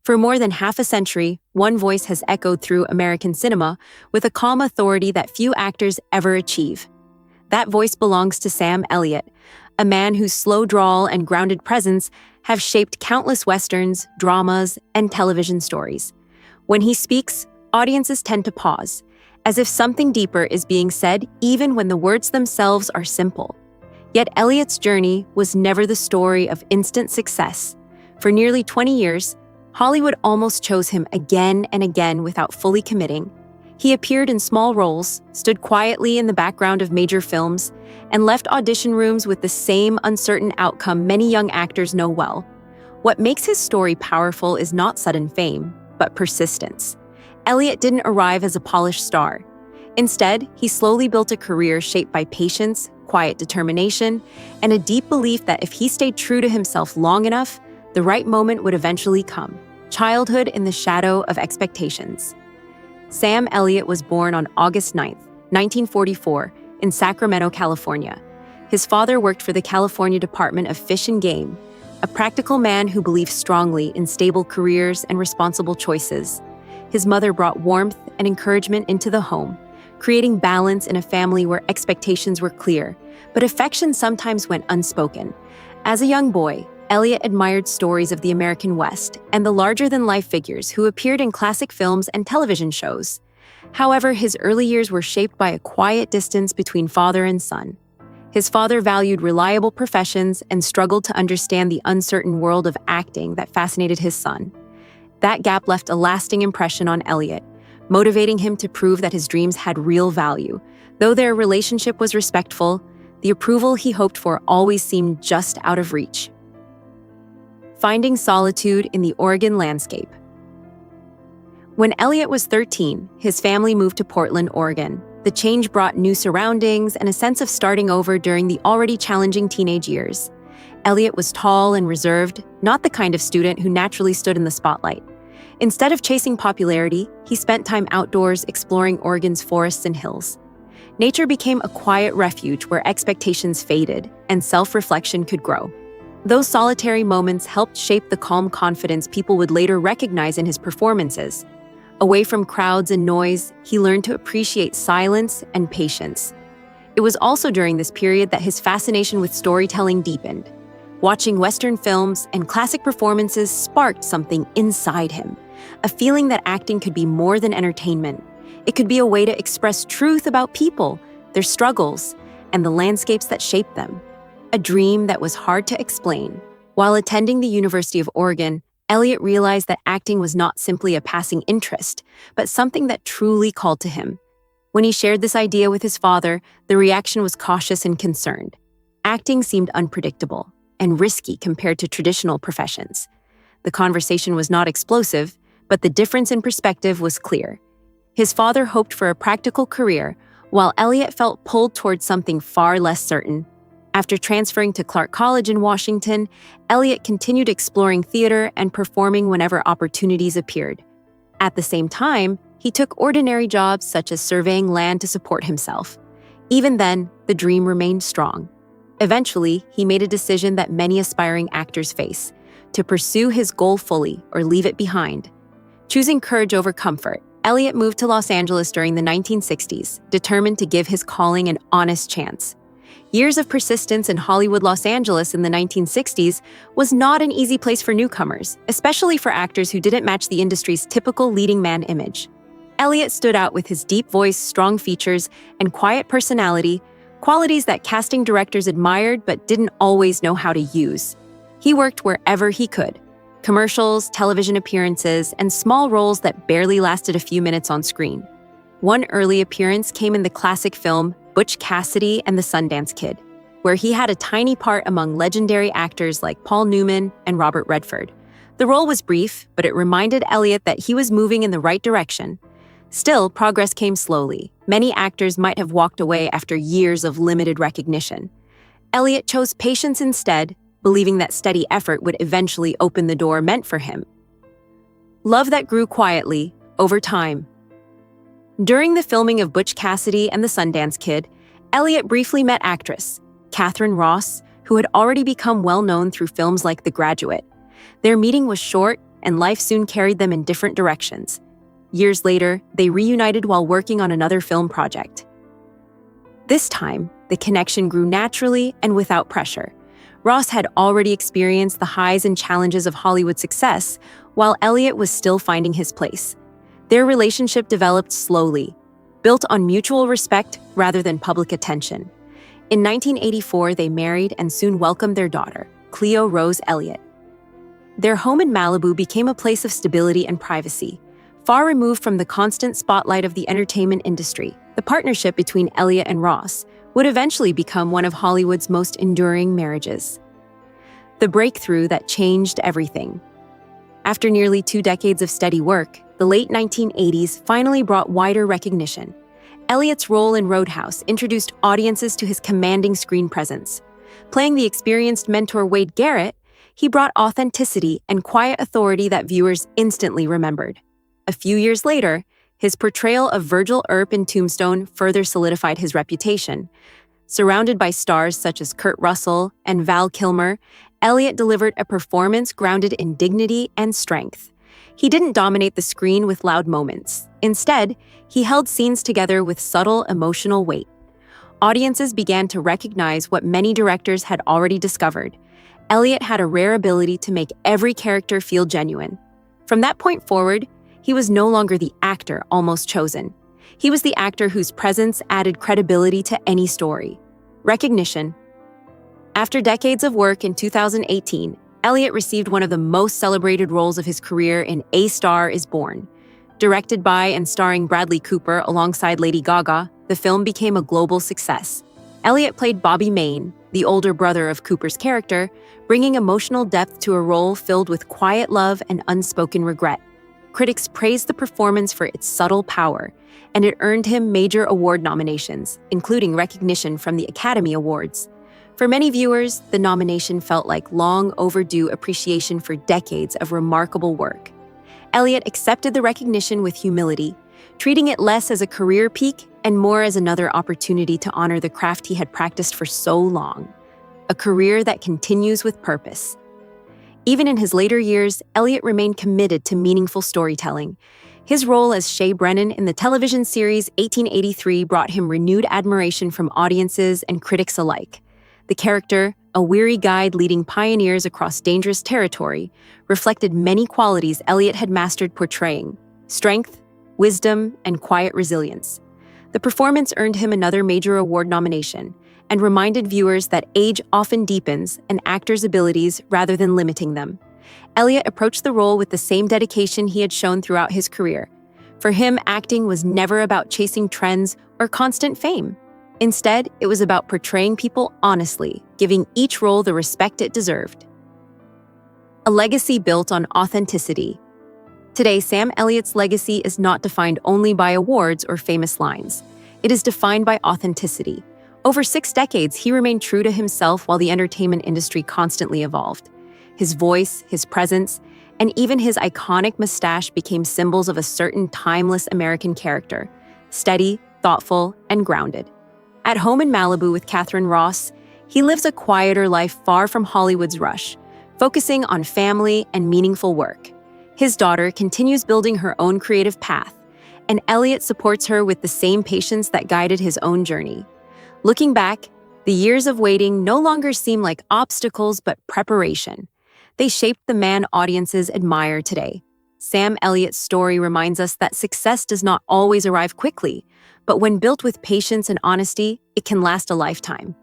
For more than half a century, one voice has echoed through American cinema with a calm authority that few actors ever achieve. That voice belongs to Sam Elliott, a man whose slow drawl and grounded presence have shaped countless westerns, dramas, and television stories. When he speaks, audiences tend to pause, as if something deeper is being said even when the words themselves are simple. Yet Elliott's journey was never the story of instant success. For nearly 20 years, Hollywood almost chose him again and again without fully committing. He appeared in small roles, stood quietly in the background of major films, and left audition rooms with the same uncertain outcome many young actors know well. What makes his story powerful is not sudden fame, but persistence. Elliott didn't arrive as a polished star. Instead, he slowly built a career shaped by patience, quiet determination, and a deep belief that if he stayed true to himself long enough, the right moment would eventually come. Childhood in the shadow of expectations. Sam Elliott was born on August 9, 1944, in Sacramento, California. His father worked for the California Department of Fish and Game, a practical man who believed strongly in stable careers and responsible choices. His mother brought warmth and encouragement into the home, creating balance in a family where expectations were clear, but affection sometimes went unspoken. As a young boy, Elliott admired stories of the American West and the larger-than-life figures who appeared in classic films and television shows. However, his early years were shaped by a quiet distance between father and son. His father valued reliable professions and struggled to understand the uncertain world of acting that fascinated his son. That gap left a lasting impression on Elliott, motivating him to prove that his dreams had real value. Though their relationship was respectful, the approval he hoped for always seemed just out of reach. Finding solitude in the Oregon landscape. When Elliott was 13, his family moved to Portland, Oregon. The change brought new surroundings and a sense of starting over during the already challenging teenage years. Elliott was tall and reserved, not the kind of student who naturally stood in the spotlight. Instead of chasing popularity, he spent time outdoors exploring Oregon's forests and hills. Nature became a quiet refuge where expectations faded and self-reflection could grow. Those solitary moments helped shape the calm confidence people would later recognize in his performances. Away from crowds and noise, he learned to appreciate silence and patience. It was also during this period that his fascination with storytelling deepened. Watching Western films and classic performances sparked something inside him, a feeling that acting could be more than entertainment. It could be a way to express truth about people, their struggles, and the landscapes that shaped them. A dream that was hard to explain. While attending the University of Oregon, Elliott realized that acting was not simply a passing interest, but something that truly called to him. When he shared this idea with his father, the reaction was cautious and concerned. Acting seemed unpredictable and risky compared to traditional professions. The conversation was not explosive, but the difference in perspective was clear. His father hoped for a practical career, while Elliott felt pulled towards something far less certain. After transferring to Clark College in Washington, Elliott continued exploring theater and performing whenever opportunities appeared. At the same time, he took ordinary jobs such as surveying land to support himself. Even then, the dream remained strong. Eventually, he made a decision that many aspiring actors face: to pursue his goal fully or leave it behind. Choosing courage over comfort, Elliott moved to Los Angeles during the 1960s, determined to give his calling an honest chance. Years of persistence in Hollywood Los Angeles in the 1960s was not an easy place for newcomers, especially for actors who didn't match the industry's typical leading man image. Elliott stood out with his deep voice, strong features, and quiet personality, qualities that casting directors admired but didn't always know how to use. He worked wherever he could: commercials, television appearances, and small roles that barely lasted a few minutes on screen. One early appearance came in the classic film Butch Cassidy and the Sundance Kid, where he had a tiny part among legendary actors like Paul Newman and Robert Redford. The role was brief, but it reminded Elliott that he was moving in the right direction. Still, progress came slowly. Many actors might have walked away after years of limited recognition. Elliott chose patience instead, believing that steady effort would eventually open the door meant for him. Love that grew quietly, over time. During the filming of Butch Cassidy and the Sundance Kid, Elliott briefly met actress Catherine Ross, who had already become well-known through films like The Graduate. Their meeting was short, and life soon carried them in different directions. Years later, they reunited while working on another film project. This time, the connection grew naturally and without pressure. Ross had already experienced the highs and challenges of Hollywood success, while Elliott was still finding his place. Their relationship developed slowly, built on mutual respect rather than public attention. In 1984, they married and soon welcomed their daughter, Cleo Rose Elliott. Their home in Malibu became a place of stability and privacy, far removed from the constant spotlight of the entertainment industry. The partnership between Elliott and Ross would eventually become one of Hollywood's most enduring marriages. The breakthrough that changed everything. After nearly 2 decades of steady work, the late 1980s finally brought wider recognition. Elliott's role in Roadhouse introduced audiences to his commanding screen presence. Playing the experienced mentor Wade Garrett, he brought authenticity and quiet authority that viewers instantly remembered. A few years later, his portrayal of Virgil Earp in Tombstone further solidified his reputation. Surrounded by stars such as Kurt Russell and Val Kilmer, Elliott delivered a performance grounded in dignity and strength. He didn't dominate the screen with loud moments. Instead, he held scenes together with subtle emotional weight. Audiences began to recognize what many directors had already discovered. Elliott had a rare ability to make every character feel genuine. From that point forward, he was no longer the actor almost chosen. He was the actor whose presence added credibility to any story. Recognition. After decades of work in 2018, Elliott received one of the most celebrated roles of his career in A Star is Born. Directed by and starring Bradley Cooper alongside Lady Gaga, the film became a global success. Elliott played Bobby Maine, the older brother of Cooper's character, bringing emotional depth to a role filled with quiet love and unspoken regret. Critics praised the performance for its subtle power, and it earned him major award nominations, including recognition from the Academy Awards. For many viewers, the nomination felt like long overdue appreciation for decades of remarkable work. Elliott accepted the recognition with humility, treating it less as a career peak and more as another opportunity to honor the craft he had practiced for so long. A career that continues with purpose. Even in his later years, Elliott remained committed to meaningful storytelling. His role as Shay Brennan in the television series 1883 brought him renewed admiration from audiences and critics alike. The character, a weary guide leading pioneers across dangerous territory, reflected many qualities Elliott had mastered portraying: strength, wisdom, and quiet resilience. The performance earned him another major award nomination and reminded viewers that age often deepens an actor's abilities rather than limiting them. Elliott approached the role with the same dedication he had shown throughout his career. For him, acting was never about chasing trends or constant fame. Instead, it was about portraying people honestly, giving each role the respect it deserved. A legacy built on authenticity. Today, Sam Elliott's legacy is not defined only by awards or famous lines. It is defined by authenticity. Over 6 decades, he remained true to himself while the entertainment industry constantly evolved. His voice, his presence, and even his iconic mustache became symbols of a certain timeless American character: steady, thoughtful, and grounded. At home in Malibu with Catherine Ross, he lives a quieter life far from Hollywood's rush, focusing on family and meaningful work. His daughter continues building her own creative path, and Elliott supports her with the same patience that guided his own journey. Looking back, the years of waiting no longer seem like obstacles but preparation. They shaped the man audiences admire today. Sam Elliott's story reminds us that success does not always arrive quickly, but when built with patience and honesty, it can last a lifetime.